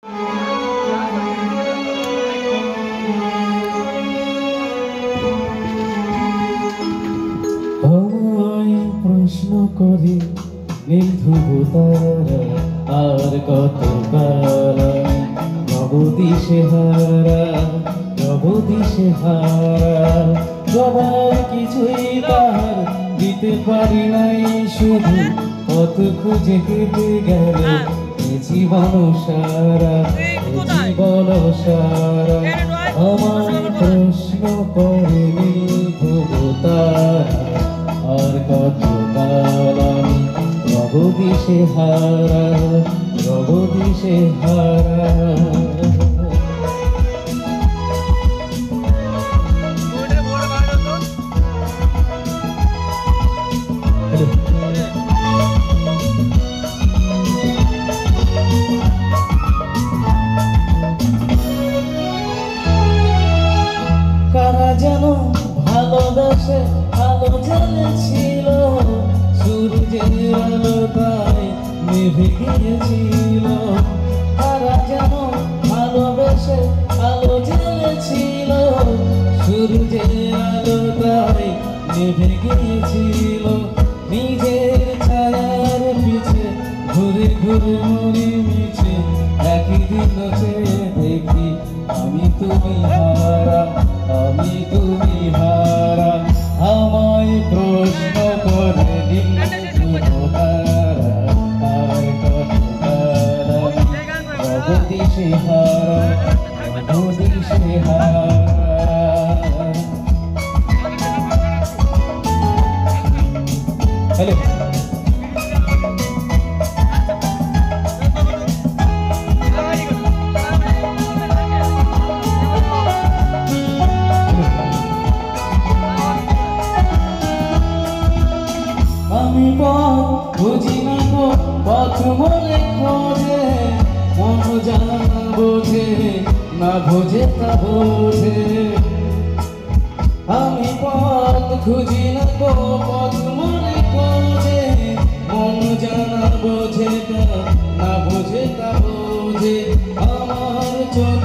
আমায় প্রশ্ন করে নীল ধ্রুব তারা আর কত কাল নবদিশে হারা নবদিশে হারা সবার কিছুই তার দিতে পারি নাই শুধু কত খুঁজে কেটে গেল জীবন সারা জীবন সারা আমায় প্রশ্ন করে নীল ধ্রুব তারা আর কত কাল আমি নবদিশে হারা নবদিশে হারা। কারা যেন ভালোবেসে আলো জ্বলেছিল সূর্যের আলো তাই নিভে গিয়েছিল। কারা যেন ভালোবেসে আলো জ্বলেছিল সূর্যের আলো তাই নিভে গিয়েছিল। নিজের ছায়ার পিছে ঘুরে ঘুরে মনে মিছে একই দিন চেয়ে দেখি আমি তুমি হারা আমি তুমি হারা। আমায় প্রশ্ন করে নীল ধ্রুব তারা আর কত কাল নবদিশে হারা নবদিশে হারা। হ্যালো আমি পথ বুঝি না গো পথ মনে খোঁজে মন জানা বোঝে না বোঝে তা বোঝে। আমি পথ খুঁজি না গো পথ মনে খোঁজে মন জানা বোঝে না বোঝে তা বোঝে। আমার চোখ